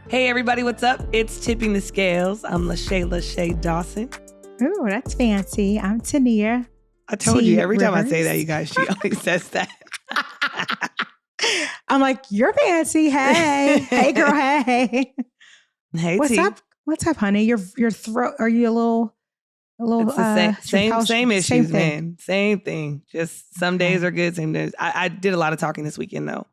Hey everybody, what's up? It's Tipping the Scales. I'm Lachey Dawson. Ooh, that's fancy. I'm Tania. I told you, every time I Rivers. say that, you guys, she always says that. I'm like, you're fancy. Hey. Hey girl, hey. Hey What's T. up? What's up, honey? Your throat, are you a little It's the same issues, thing. man. Same thing. Just some days are good, some days. I did a lot of talking this weekend though.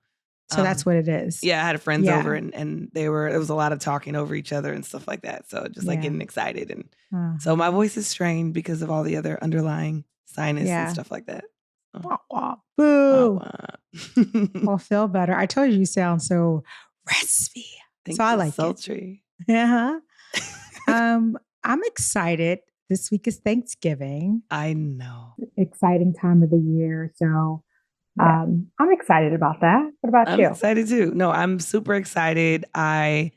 So that's what it is. Yeah, I had friends over and there was a lot of talking over each other and stuff like that. So just like getting excited. And so my voice is strained because of all the other underlying sinus and stuff like that. Boo. I'll feel better. I told you sound so raspy. So I like sultry. it. Uh-huh. I'm excited. This week is Thanksgiving. I know. Exciting time of the year. So I'm excited about that. What about you? I'm excited too. No, I'm super excited. I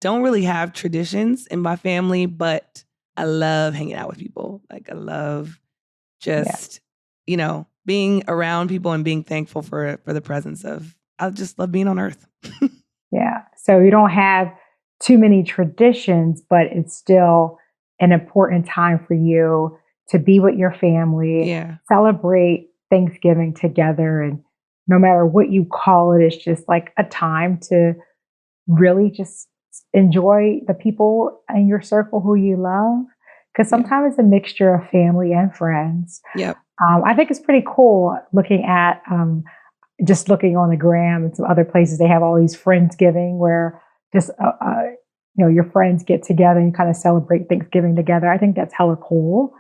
don't really have traditions in my family, but I love hanging out with people. Like I love just, being around people and being thankful for the presence of, I just love being on earth. Yeah. So you don't have too many traditions, but it's still an important time for you to be with your family, celebrate Thanksgiving together. And no matter what you call it, it's just like a time to really just enjoy the people in your circle who you love. Because sometimes it's a mixture of family and friends. Yep. I think it's pretty cool looking at just looking on the gram and some other places. They have all these Friendsgiving where just your friends get together and kind of celebrate Thanksgiving together. I think that's hella cool.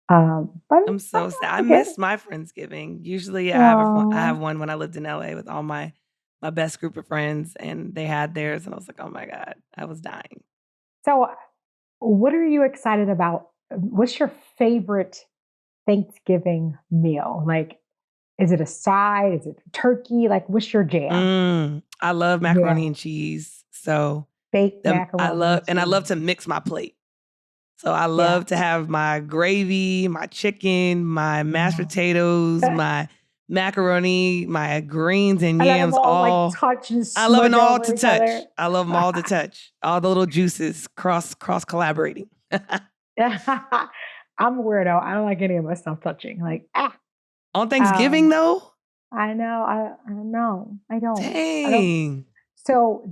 But I'm so sad. I miss my Friendsgiving. Usually I have one when I lived in LA with all my best group of friends, and they had theirs, and I was like, oh my God, I was dying. So what are you excited about? What's your favorite Thanksgiving meal? Like, is it a side? Is it turkey? Like, what's your jam? I love macaroni and cheese. So baked macaroni. I love to mix my plate. So I love to have my gravy, my chicken, my mashed potatoes, my macaroni, my greens and yams. All touch and I love them all to touch. I love them all to touch. All the little juices cross collaborating. I'm a weirdo. I don't like any of my stuff touching. On Thanksgiving though. I know. I know. I don't. Dang. So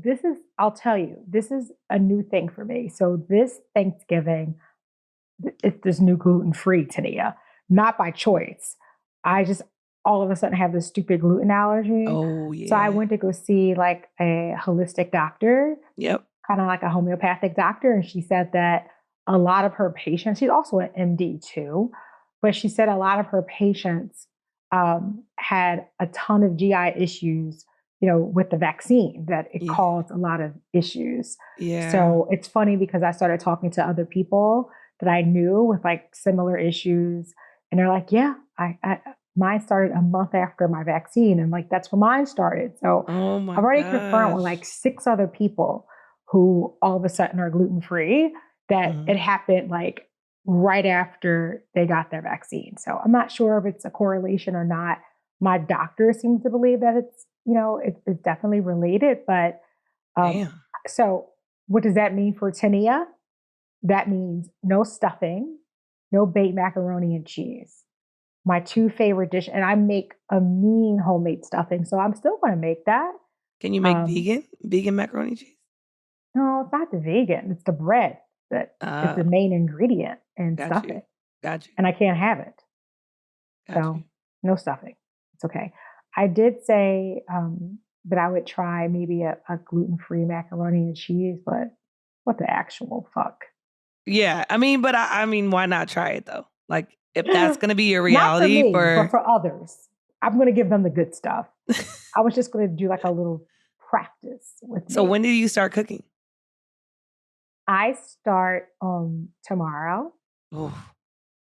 I'll tell you, this is a new thing for me. So this Thanksgiving, it's this new gluten-free Tania, not by choice. I just all of a sudden have this stupid gluten allergy. Oh yeah. So I went to go see like a holistic doctor. Yep. Kind of like a homeopathic doctor. And she said that a lot of her patients, she's also an MD too, but she said a lot of her patients had a ton of GI issues, with the vaccine, that it caused a lot of issues. Yeah. So it's funny because I started talking to other people that I knew with like similar issues. And they're like, yeah, mine started a month after my vaccine. And like, that's when mine started. So I've already confirmed with like 6 other people who all of a sudden are gluten-free that it happened like right after they got their vaccine. So I'm not sure if it's a correlation or not. My doctor seems to believe that it's, it's definitely related, but so what does that mean for Tania? That means no stuffing, no baked macaroni and cheese. My 2 favorite dishes, and I make a mean homemade stuffing, so I'm still going to make that. Can you make vegan macaroni and cheese? No, it's not the vegan. It's the bread that is the main ingredient in stuffing. Got you. And I can't have it. No stuffing. It's okay. I did say that I would try maybe a gluten-free macaroni and cheese, but what the actual fuck? Yeah, I mean, but I mean, why not try it though? Like, if that's going to be your reality not for me, but for others, I'm going to give them the good stuff. I was just going to do like a little practice with So when did you start cooking? I start tomorrow. Oh.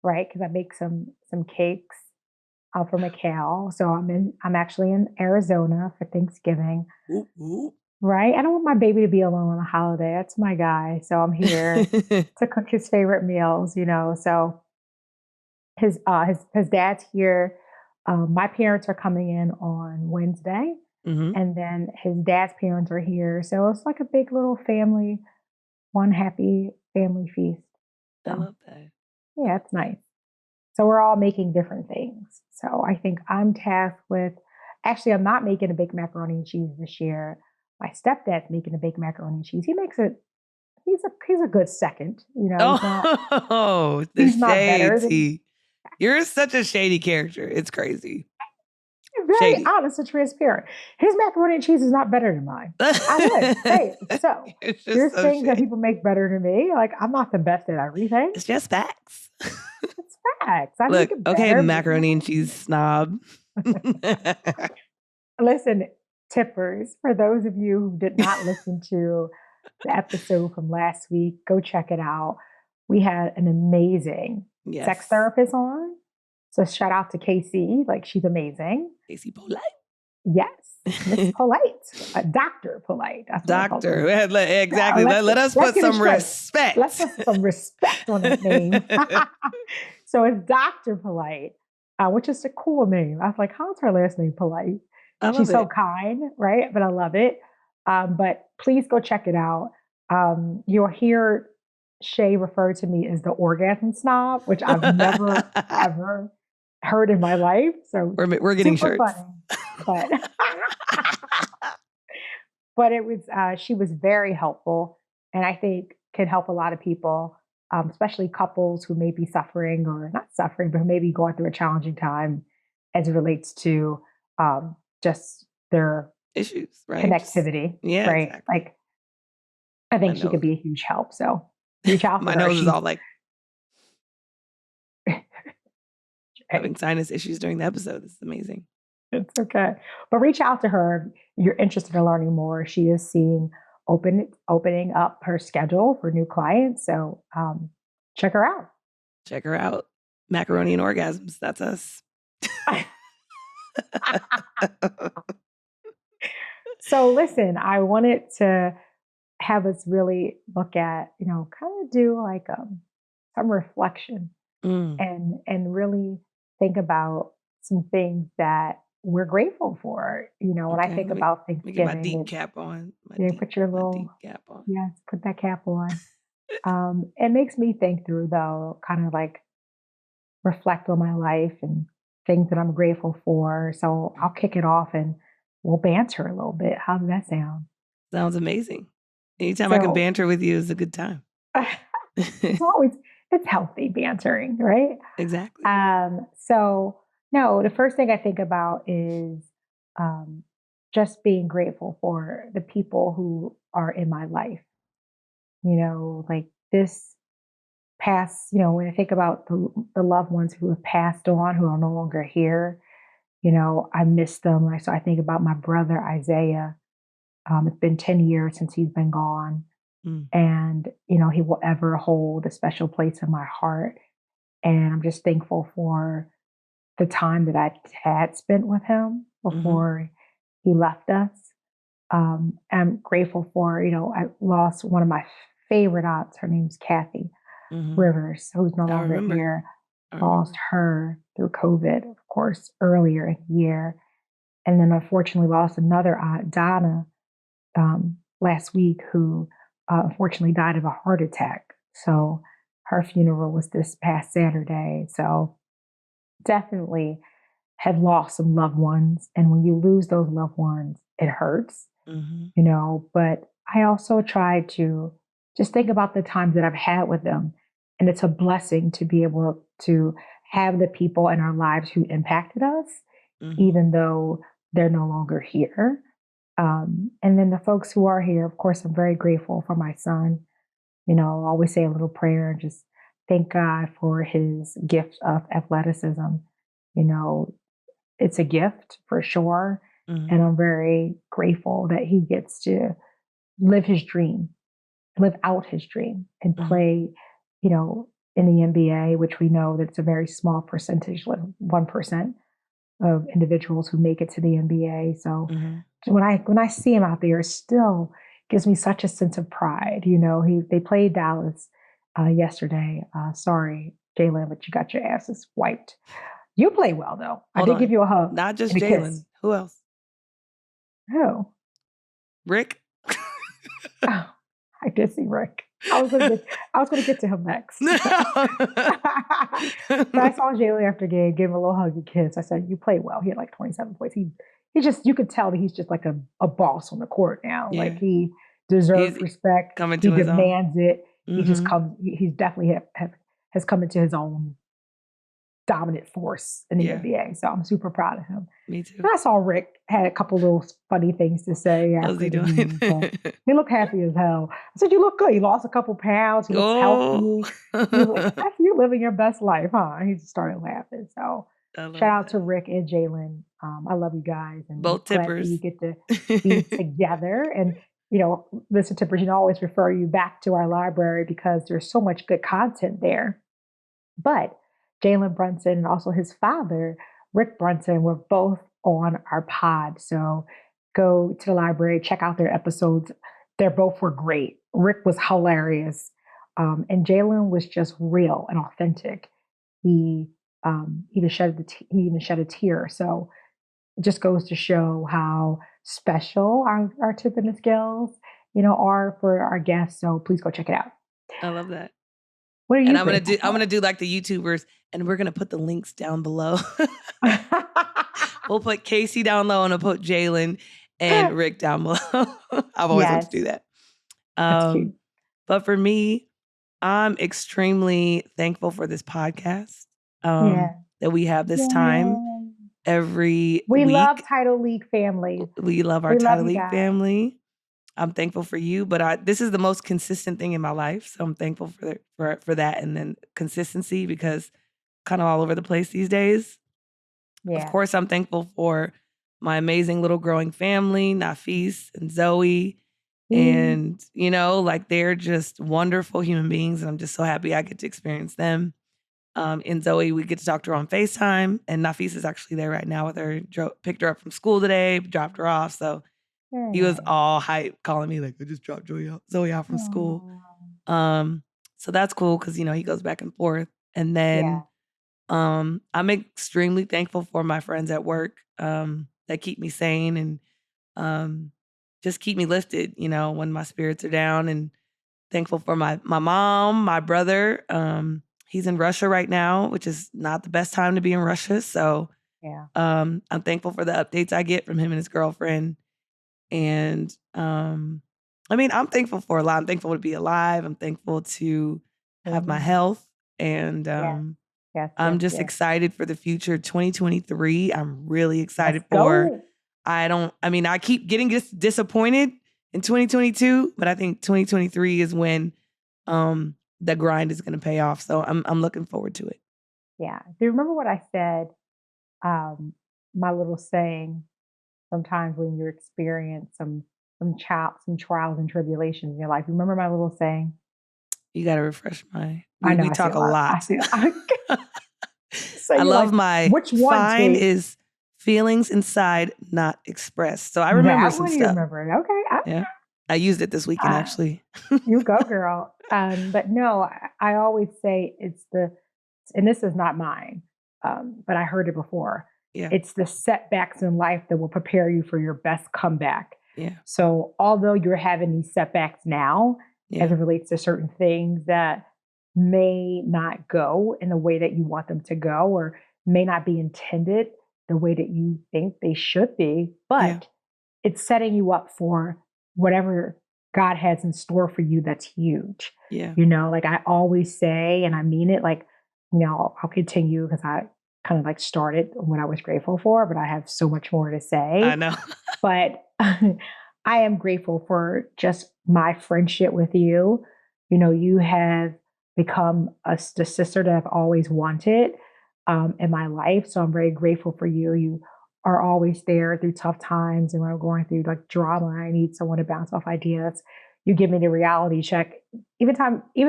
Right, because I make some cakes for Mikhail. So I'm actually in Arizona for Thanksgiving. Ooh. Right, I don't want my baby to be alone on a holiday. That's my guy, so I'm here to cook his favorite meals. So his dad's here. My parents are coming in on Wednesday, Hmm. And then his dad's parents are here. So it's like a big little family, one happy family feast. I So love that. I yeah, love it's that. nice. So we're all making different things. So I think I'm tasked with actually I'm not making a big macaroni and cheese this year. My stepdad's making a big macaroni and cheese. He makes it he's a good second. You know, Oh, the he's not shade better than tea. You're such a shady character. It's crazy. very Shady. honest and transparent. His macaroni and cheese is not better than mine. I would say it. So It's just there's so things that shady. people make better than me. Like I'm not the best at everything. It's just facts. It's facts. I make Look, it okay, better, but macaroni and cheese snob. listen, tippers, for those of you who did not listen to the episode from last week, go check it out. We had an amazing sex Yes. therapist on. So shout out to Casey. Like she's amazing. Casey Polite. Yes. Miss Polite, Dr. Polite. That's what I call her. Doctor. Exactly. Let us Let's put get it some straight. respect. Let's put some respect on that name. So it's Dr. Polite, which is a cool name. I was like, how's her last name Polite? I love She's so it. kind, right? But I love it. But please go check it out. You'll hear Shay refer to me as the orgasm snob, which I've never, ever heard in my life. So We're getting super shirts. funny. But but it was she was very helpful, and I think can help a lot of people, especially couples who may be suffering or not suffering, but maybe going through a challenging time as it relates to just their Issues, right? connectivity, Yeah, right? exactly. Like I My think she could nose. be a huge help. So reach out to My her. nose is She's all like having sinus issues during the episode. This is amazing. it's okay. But reach out to her. You're interested in learning more. She is seeing opening up her schedule for new clients. So check her out. Check her out. Macaroni and orgasms. That's us. So listen, I wanted to have us really look at, kind of do like some reflection Mm. and really think about some things that we're grateful for. When I Okay. think Let about me get my Thanksgiving, deep it's cap on. put your My deep little cap on. yes, put that cap on. It makes me think through though, kind of like reflect on my life and things that I'm grateful for. So I'll kick it off and we'll banter a little bit. How does that sound? Sounds amazing. Anytime I can So banter with you is a good time. it's always it's healthy bantering, right? Exactly. So no, the first thing I think about is um, just being grateful for the people who are in my life. Like this past, when I think about the loved ones who have passed on, who are no longer here, I miss them. So I think about my brother Isaiah. It's been 10 years since he's been gone. Mm. And, he will ever hold a special place in my heart. And I'm just thankful for the time that I had spent with him before he left us. I'm grateful for, I lost one of my favorite aunts. Her name's Kathy Rivers, who's no I longer remember. here. I Lost remember. her through COVID, of course, earlier in the year. And then unfortunately lost another aunt, Donna, last week, who unfortunately died of a heart attack. So her funeral was this past Saturday. So definitely have lost some loved ones. And when you lose those loved ones, it hurts, But I also try to just think about the times that I've had with them. And it's a blessing to be able to have the people in our lives who impacted us, even though they're no longer here. And then the folks who are here, of course, I'm very grateful for my son. I always say a little prayer and just thank God for his gift of athleticism. It's a gift for sure. And I'm very grateful that he gets to live his dream, live out his dream, and play, in the NBA, which we know that it's a very small percentage, like 1% of individuals who make it to the NBA. So when I see him out there, it still gives me such a sense of pride. They played Dallas yesterday. Sorry, Jalen, but you got your asses wiped. You play well though. I did give you a hug. Not just and a kiss. Jalen. Who else? Who? Rick. Oh, I did see Rick. I was gonna get to him next. So I saw Jalen after game, gave him a little huggy kiss. I said, "You played well." He had like 27 points. He just you could tell that he's just like a boss on the court now. Like Yeah. he deserves He's respect. coming He to his own. demands it. He just Mm-hmm. comes. He's definitely has come into his own dominant force in the Yeah. NBA. So I'm super proud of him. Me too. And I saw Rick had a couple little funny things to say How's he after the doing? game. So he looked happy as hell. I said, "You look good. You lost a couple pounds. He looks Oh, healthy." He was like, "I see you living your best life, huh?" And he just started laughing. So I shout love out to that. Rick and Jalen. I love you guys and Both glad that you tippers. get to be together. And, listen, Tippers, I always refer you back to our library because there's so much good content there. But Jalen Brunson and also his father, Rick Brunson, were both on our pod. So go to the library, check out their episodes. They both were great. Rick was hilarious. And Jalen was just real and authentic. He he even shed a tear. So it just goes to show how special our tip and the skills, are for our guests. So please go check it out. I love that. What are And you grateful I'm for? gonna do like the YouTubers, and we're gonna put the links down below. We'll put Casey down low, and I'll put Jalen and Rick down below. I've always wanted Yes, to do that. that's cute. But for me, I'm extremely thankful for this podcast. Yeah. That we have this time Yay. every We love week. Title League family. We love our We love Title you League guys. family. I'm thankful for you, but this is the most consistent thing in my life, so I'm thankful for that, and then consistency because kind of all over the place these days. Of Yeah. course, I'm thankful for my amazing little growing family, Nafis and Zoe. Mm. And, like they're just wonderful human beings. And I'm just so happy I get to experience them. And Zoe, we get to talk to her on FaceTime. And Nafis is actually there right now with her. Picked her up from school today, dropped her off. So Very he was nice. all hype, calling me like, I just dropped Zoe out from school. Aw. So that's cool because, he goes back and forth. And Yeah. then I'm extremely thankful for my friends at work that keep me sane and just keep me lifted, when my spirits are down. And thankful for my mom, my brother. He's in Russia right now, which is not the best time to be in Russia. So Yeah. I'm thankful for the updates I get from him and his girlfriend. And I'm thankful for a lot. I'm thankful to be alive. I'm thankful to have my Amen. health. And Yes. Yes. I'm Yes. just Yes. excited for the future. 2023, I'm really Let's excited for. go. I keep getting disappointed in 2022, but I think 2023 is when the grind is going to pay off. So I'm looking forward to it. Yeah. Do you remember what I said? My little saying. Sometimes when you experience some trials and tribulations in your life. Remember my little saying? You got to refresh my. I know We I see talk a a lot. I lot. see. So I you're love like, my which one, fine T? is feelings inside not expressed. So I remember That some one you stuff. remember. Okay. Yeah, I used it this weekend Uh, actually. you go, girl. But no, I always say and this is not mine, but I heard it before. Yeah, It's the setbacks in life that will prepare you for your best comeback. yeah, So, although you're having these setbacks now, as yeah, it relates to certain things that may not go in the way that you want them to go, or may not be intended the way that you think they should be, yeah, but it's setting you up for whatever God has in store for you that's huge. yeah. Like I always say, and I mean it, like, I'll continue because I kind of like started what I was grateful for, but I have so much more to I say. know. But I am grateful for just my friendship with you. You have become the sister that I've always wanted in my life. So I'm very grateful for you. You are always there through tough times. And when I'm going through like drama, I need someone to bounce off ideas. You give me the reality check, even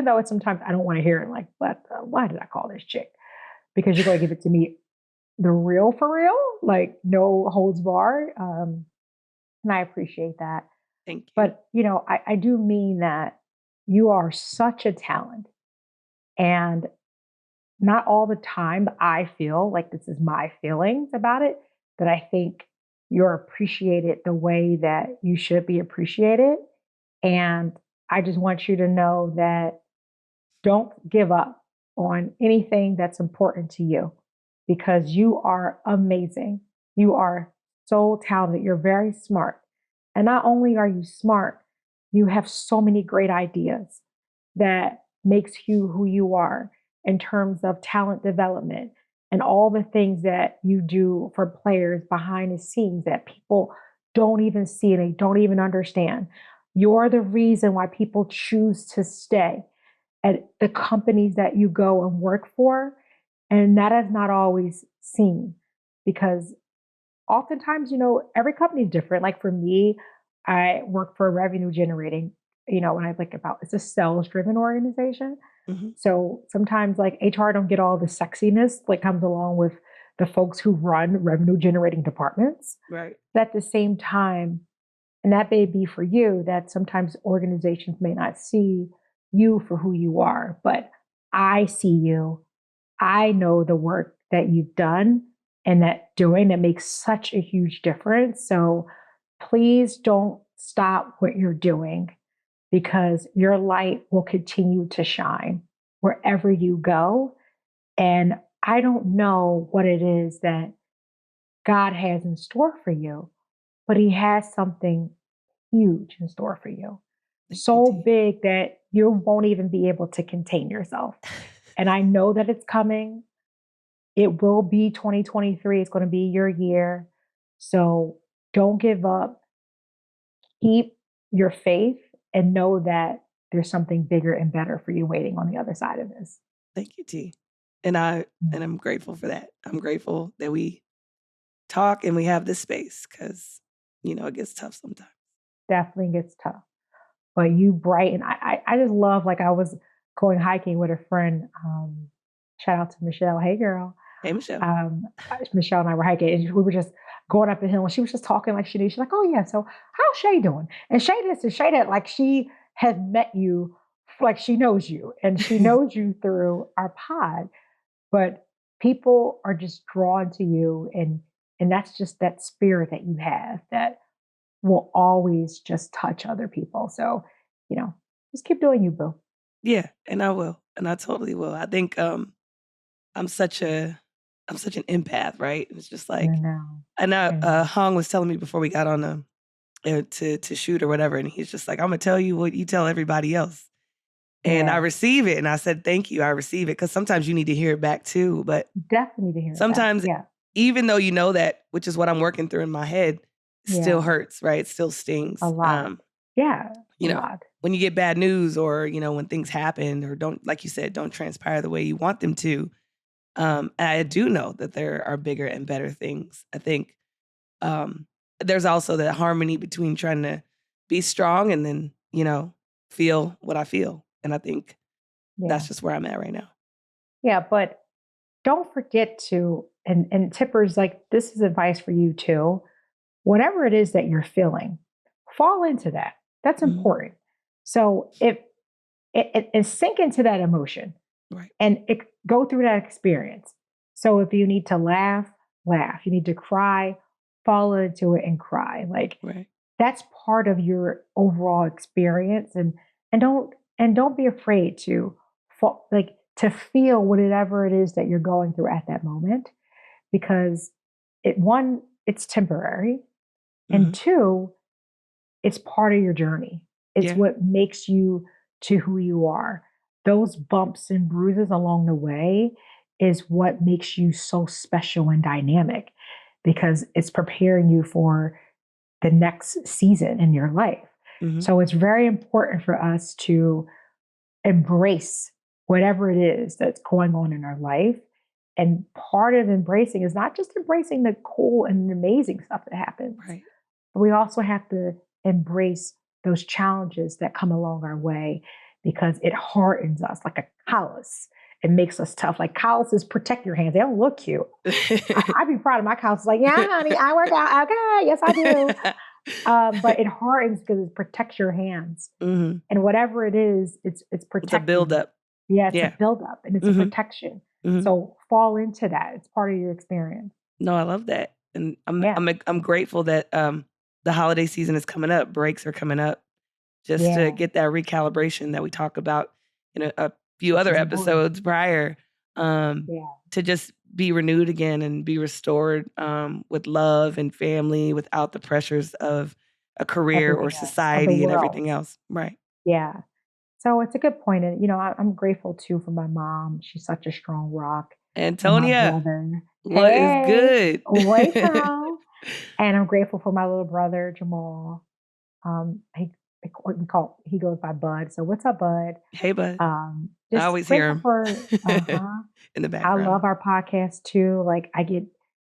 though it's sometimes I don't want to hear it. Like, but why did I call this chick? Because you're going to give it to me the real for real, like no holds barred. And I appreciate that. Thank you. But, I do mean that you are such a talent. And not all the time I feel like this is my feelings about it, that I think you're appreciated the way that you should be appreciated. And I just want you to know that don't give up on anything that's important to you because you are amazing. You are so talented. You're very smart. And not only are you smart, you have so many great ideas that makes you who you are in terms of talent development and all the things that you do for players behind the scenes that people don't even see and they don't even understand. You're the reason why people choose to stay at the companies that you go and work for. And that is not always seen because oftentimes, every company is different. Like for me, I work for a revenue generating, when I think about it's a sales driven organization. Mhm. So sometimes like HR don't get all the sexiness that comes along with the folks who run revenue generating departments. Right. But at the same time, and that may be for you, that sometimes organizations may not see you for who you are, but I see you. I know the work that you've done and that makes such a huge difference. So please don't stop what you're doing because your light will continue to shine wherever you go. And I don't know what it is that God has in store for you, but He has something huge in store for you. Thank you, So T. big that you won't even be able to contain yourself. And I know that it's coming. It will be 2023. It's going to be your year. So don't give up. Keep your faith and know that there's something bigger and better for you waiting on the other side of this. Thank you, T. And I'm grateful for that. I'm grateful that we talk and we have this space because, it gets tough sometimes. Definitely gets tough. But you brighten. I just love, like, I was going hiking with a friend. Shout out to Michelle. Hey, girl. Hey, Michelle. Michelle and I were hiking, and we were just going up the hill, and she was just talking like she knew. She's like, "Oh yeah, so how's Shay doing?" And Shay this and Shay that, like she has met you, like she knows you, and she knows you through our pod. But people are just drawn to you, and that's just that spirit that you have that will always just touch other people. So, just keep doing you, boo. Yeah, and I will. And I totally will. I think I'm such an empath, right? It's just I like know. I know I know. Hong was telling me before we got on to shoot or whatever, and he's just like, I'm gonna tell you what you tell everybody else. And I Yeah, receive it. And I said, thank you. I receive it. Because sometimes you need to hear it back too. But definitely need to hear it back. sometimes, Yeah, even though you know that, which is what I'm working through in my head, it still yeah, hurts, right? It still a stings. lot. Yeah, a You know, lot. when you get bad news or, when things happen or don't, like you said, don't transpire the way you want them to. And I do know that there are bigger and better things. I think there's also that harmony between trying to be strong and then, feel what I feel. And I think Yeah, that's just where I'm at right now. yeah. But don't forget to, and tippers, like this is advice for you too. Whatever it is that you're feeling, fall into that. That's Mhm. important. So if and sink into that emotion Right. and go through that experience. So if you need to laugh, laugh. You need to cry, fall into it and cry. Like Right. that's part of your overall experience, and don't be afraid to like to feel whatever it is that you're going through at that moment, because it's temporary, and Mhm. two, it's part of your journey. It's Yeah. what makes you to who you are. Those bumps and bruises along the way is what makes you so special and dynamic, because it's preparing you for the next season in your life. Mhm. So it's very important for us to embrace whatever it is that's going on in our life. And part of embracing is not just embracing the cool and amazing stuff that happens, Right. but we also have to embrace those challenges that come along our way, because it hardens us like a callus. It makes us tough. Like calluses protect your hands. They don't look cute. I'd be proud of my calluses. Like, yeah, honey, I work out. Okay, yes, I do. But it hardens because it protects your hands. Mhm. And whatever it is, it's It's a protecting you. buildup. Yeah, it's a Yeah. buildup and it's a Mhm. protection. Mhm. So fall into that. It's part of your experience. No, I love that. And Yeah. I'm grateful that the holiday season is coming up. Breaks are coming up, just to Yeah. get that recalibration that we talk about in a few Which other is important. episodes prior, um, Yeah. to just be renewed again and be restored with love and family without the pressures of a career or Everything else of the society and world. everything else. Right. Yeah. So it's a good point. And, I'm grateful too for my mom. She's such a strong rock. And my Antonia, brother. what is Hey, good? wait now. And I'm grateful for my little brother, Jamal. He, he goes by Bud. So what's up, Bud? Hey, bud. I Just always hear grateful him for, uh-huh. in the I love background. our podcast too. Like I get,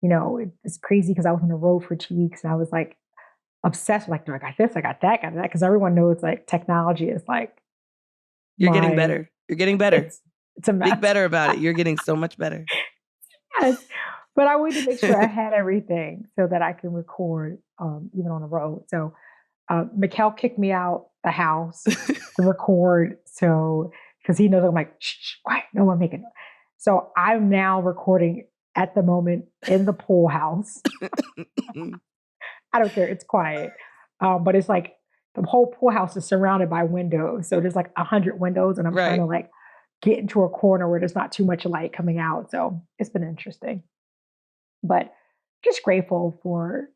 it's crazy because I was on the road for 2 weeks and I was like obsessed with like, "No, I got this, I got that. Because everyone knows like technology is like You're getting my, better. You're getting better. it's a Speak mess. better about it. You're getting so much better. Yes. But I wanted to make sure I had everything so that I can record even on the road. So Mikkel kicked me out the house to record. So because he knows I'm like, shh, shh, quiet, no one making. So I'm now recording at the moment in the pool house. I don't care, it's quiet, but it's like the whole pool house is surrounded by windows. So there's like 100 windows, and I'm trying Right. to like get into a corner where there's not too much light coming out. So it's been interesting, but just grateful for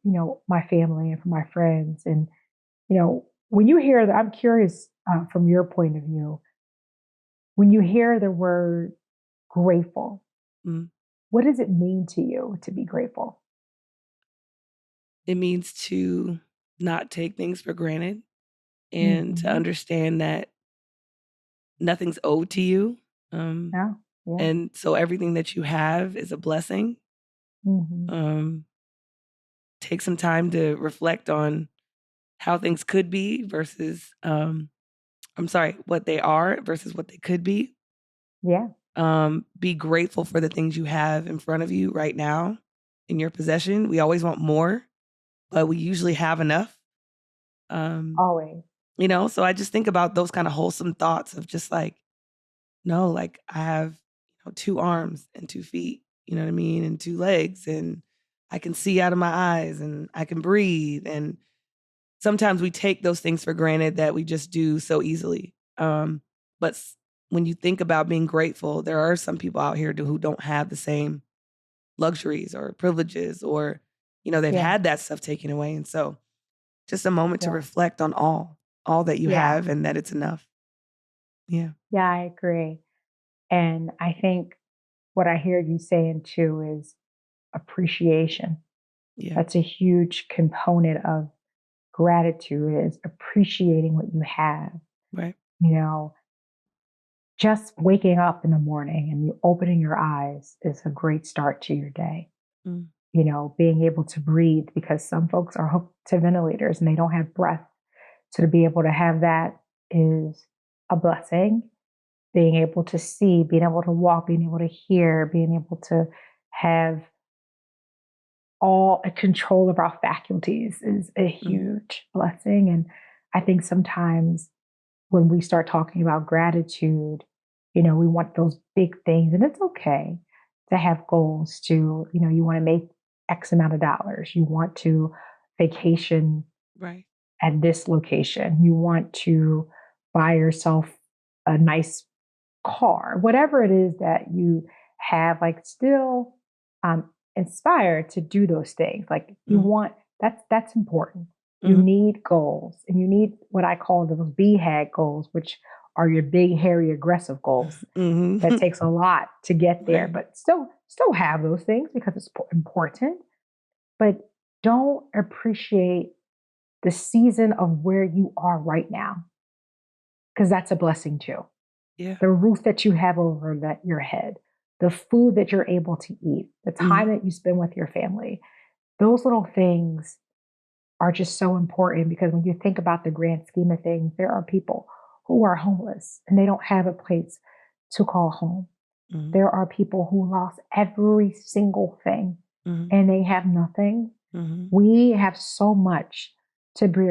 my family and for my friends. And when you hear that, I'm curious from your point of view, when you hear the word grateful, Mm. what does it mean to you to be grateful? It means to not take things for granted and to Hmm. understand that nothing's owed to you. Um, Yeah. Yeah. and so everything that you have is a blessing. Hmm. Um, take some time to reflect on how things could be versus, I'm sorry, what they are versus what they could be. Yeah. Be grateful for the things you have in front of you right now in your possession. We always want more, but we usually have enough. Um, Always. so I just think about those kind of wholesome thoughts of just like, no, like I have, 2 arms and 2 feet, you know what I mean, and 2 legs, and I can see out of my eyes and I can breathe. And sometimes we take those things for granted that we just do so easily. But when you think about being grateful, there are some people out here who don't have the same luxuries or privileges, or they've Yeah. had that stuff taken away. And so just a moment to Yeah. reflect on all that you Yeah. have and that it's enough. Yeah. Yeah, I agree. And I think what I hear you saying too is appreciation. Yeah. That's a huge component of gratitude is appreciating what you have. Right. You know, just waking up in the morning and you opening your eyes is a great start to your day. Mm. Being able to breathe because some folks are hooked to ventilators and they don't have breath. So to be able to have that is a blessing. Being able to see, being able to walk, being able to hear, being able to have all a control of our faculties is a Mhm. huge blessing. And I think sometimes when we start talking about gratitude, we want those big things, and it's okay to have goals to, you want to make X amount of dollars, you want to vacation Right. at this location, you want to buy yourself a nice car, whatever it is that you have, like still um, inspired to do those things. Like you Mm. want that's important. You Mhm. need goals, and you need what I call those BHAG goals, which are your big, hairy, aggressive goals. That Mhm. takes a lot to get there, Right. but still have those things because it's important. But don't appreciate the season of where you are right now because that's a blessing too. Yeah. The roof that you have over your head, the food that you're able to eat, the time Mhm. that you spend with your family. Those little things are just so important because when you think about the grand scheme of things, there are people who are homeless and they don't have a place to call home. Mhm. There are people who lost every single thing Mhm. and they have nothing. Mhm. We have so much to be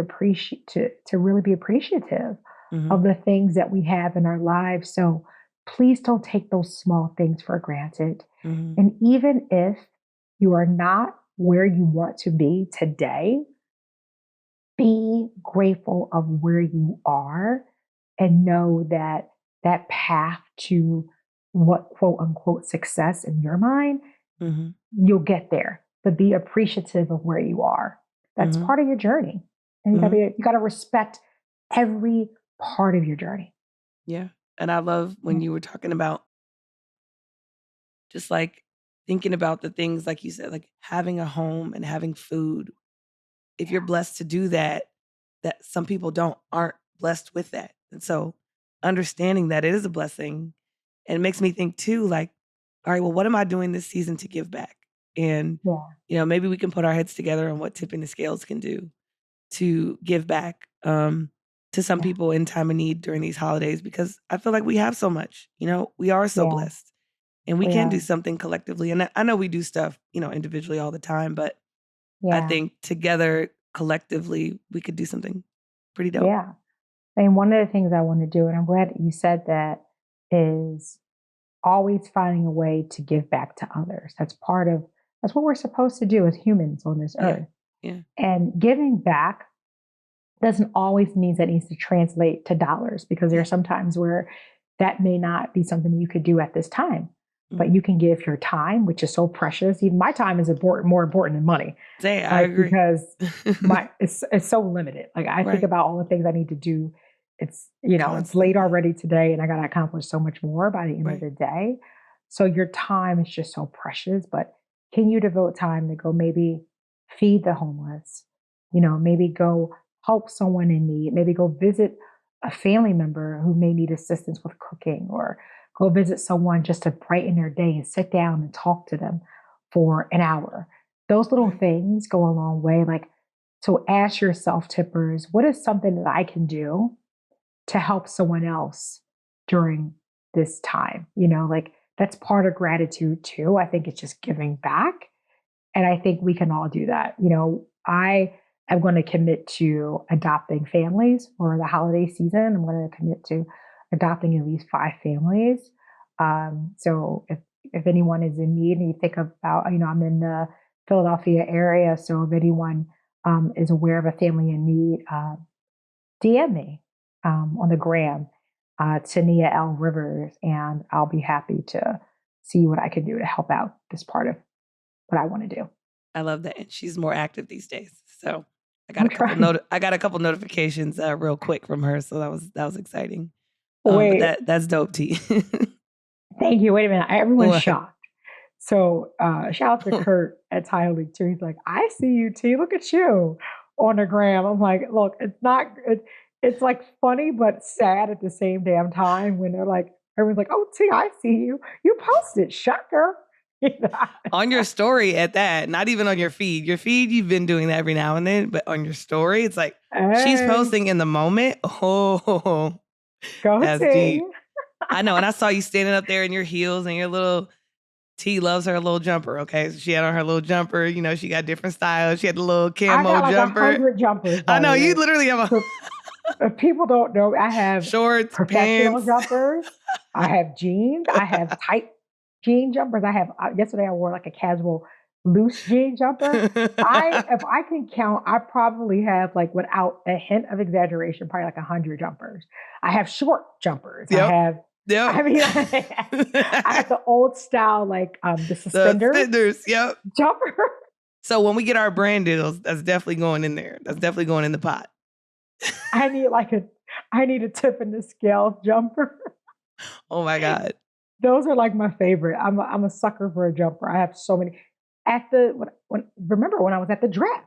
to really be appreciative of Mhm. the things that we have in our lives. So please don't take those small things for granted. Mhm. And even if you are not where you want to be today, be grateful of where you are and know that that path to what quote unquote success in your mind, Mm-hmm. you'll get there. But be appreciative of where you are. That's Mm-hmm. part of your journey. And Mm-hmm. you gotta respect every part of your journey. Yeah. And I love when you were talking about just like thinking about the things, like you said, like having a home and having food. If you're blessed to do that, that some people aren't blessed with that. And so understanding that it is a blessing, and it makes me think too, like, all right, well, what am I doing this season to give back? And, Yeah. maybe we can put our heads together on what Tipping the Scales can do to give back to some Yeah. people in time of need during these holidays, because I feel like we have so much, we are so Yeah. blessed, and we We can do are. something collectively. And I know we do stuff, individually all the time, but I Yeah. think together, collectively, we could do something pretty dope. Yeah. And one of the things I want to do, and I'm glad that you said that, is always finding a way to give back to others. That's what we're supposed to do as humans on this Yeah. earth. Yeah. And giving back doesn't always mean that needs to translate to dollars, because there Yeah. are some times where that may not be something you could do at this time. But Mhm. you can give your time, which is so precious. Even my time is more important than money, I like, agree. because it's so limited. Like, I think Right. about all the things I need to do. It's late Constantly. already today, and I got to accomplish so much more by the end of Right. the day. So your time is just so precious. But can you devote time to go maybe feed the homeless? Maybe go help someone in need. Maybe go visit a family member who may need assistance with cooking, or go visit someone just to brighten their day and sit down and talk to them for an hour. Those little Right. things go a long way. Like, so ask yourself, tippers, what is something that I can do to help someone else during this time? Like, that's part of gratitude too. I think it's just giving back. And I think we can all do that. I am going to commit to adopting families for the holiday season. I'm going to commit to adopting at least 5 families. So if anyone is in need, and you think about, I'm in the Philadelphia area. So if anyone is aware of a family in need, DM me on the gram, Tania L. Rivers, and I'll be happy to see what I can do to help out this part of what I want to do. I love that. And she's more active these days. So I got I'm a couple trying. I got a couple notifications real quick from her. So that was exciting. But Wait, that's dope, T. thank you. Wait a minute. Everyone's What? shocked. So shout out to Kurt at Tile League too. He's like, I see you, T. Look at you on the gram. I'm like, look, it's not. It's like funny but sad at the same damn time, when they're like, everyone's like, oh, T, I see you. You posted, shocker. On your story at that, not even on your feed. Your feed, you've been doing that every now and then, but on your story, it's like she's Hey, posting in the moment. Oh, go that's T. deep. I know. And I saw you standing up there in your heels and your little T loves her little jumper. Okay. So she had on her little jumper. She got different styles. She had the little I camo got like jumper. 100 jumpers, I by know. the You way. literally have So if people don't know, I have shorts, professional pants. jumpers. I have jeans. I have tight jean jumpers. I have, yesterday I wore like a casual loose jean jumper. If I can count, I probably have, like, without a hint of exaggeration, probably like 100 jumpers. I have short jumpers. Yep. I mean, I have the old style, like the The suspenders suspenders. Yep. jumper. So when we get our brand deals, that's definitely going in there. That's definitely going in the pot. I need a tip in the scale jumper. Oh my God. Those are like my favorite. I'm a sucker for a jumper. I have so many. Remember when I was at the draft?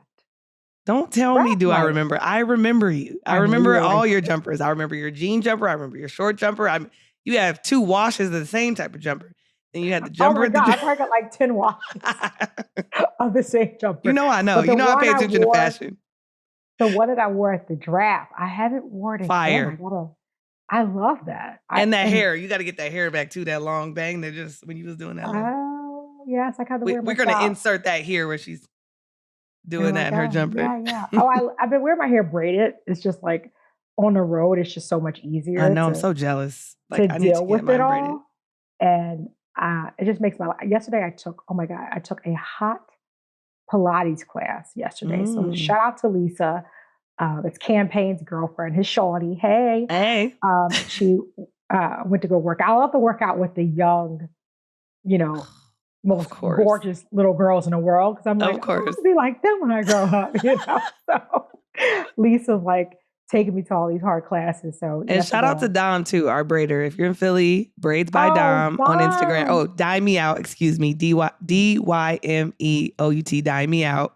Don't tell me, Draft do I night. remember? I remember you. I I know you remember were like, all your jumpers. I remember your jean jumper. I remember your short jumper. You have 2 washes of the same type of jumper. Then you had the oh jumper my at the God, I probably got like 10 washes of the same jumper. I know. But the I one pay I attention to wore, fashion. the one that I wore at the draft, I haven't worn it again. Fire. I love that. And that hair. You got to get that hair back too, that long bang that just when you was doing that long. Oh, yes, I kind of wear We're my going to style. insert that here where she's Oh doing my that in her God. jumper. Yeah, yeah. Oh, I've been wearing my hair braided. It's just like, on the road, it's just so much I easier know. I'm to so jealous. Like, to I need to deal get with it mine braided. all. And it just makes my life. Yesterday, I took a hot Pilates class yesterday. So Mm. shout out to Lisa. It's Campaign's girlfriend, his shawty. Hey. Hey. She went to go work out. I love to work out with the young, most gorgeous little girls in the world. Because I'm like, I want to be like them when I grow up. So Lisa's like taking me to all these hard classes. So and shout out to Dom too, our braider. If you're in Philly, Braids by Dom on Instagram. Oh, Dye Me Out. Excuse me, DYMEOUT. Dye Me Out.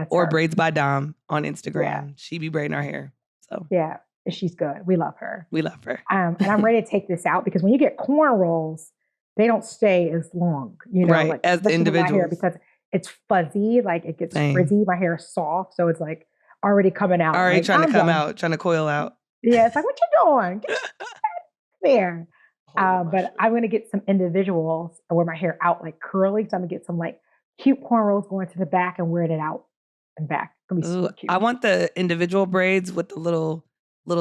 Or her. Braids by Dom on Instagram. Yeah. She be braiding our hair. So yeah, she's good. We love her. We love her. And I'm ready to take this out because when you get cornrows, they don't stay as long, right, like as the individuals. My hair, because it's fuzzy, like it gets frizzy. My hair is soft, so it's like already coming out. Already like, trying to come out, trying to coil out. Yeah, it's like, what you doing? Get there. But I'm going to get some individuals where my hair out like curly. So I'm going to get some like cute cornrows going to the back and wearing it out and back. It's gonna be super cute. I want the individual braids with the little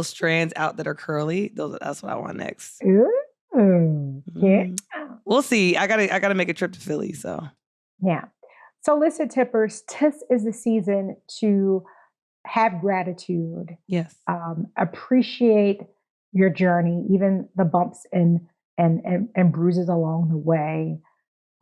strands out that are curly. That's what I want next. Ooh, yeah. We'll see. I gotta make a trip to Philly. So yeah. So listen, tippers, this is the season to have gratitude. Yes. Appreciate your journey, even the bumps and bruises along the way.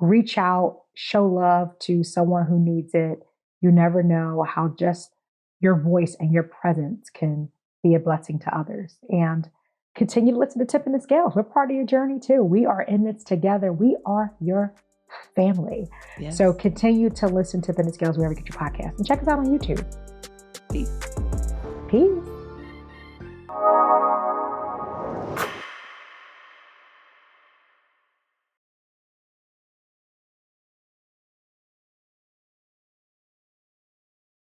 Reach out, show love to someone who needs it. You never know how just your voice and your presence can be a blessing to others. And continue to listen to Tipping the Scales. We're part of your journey too. We are in this together. We are your family. Yes. So continue to listen to Tipping the Scales wherever you get your podcast. And check us out on YouTube. Peace. Peace.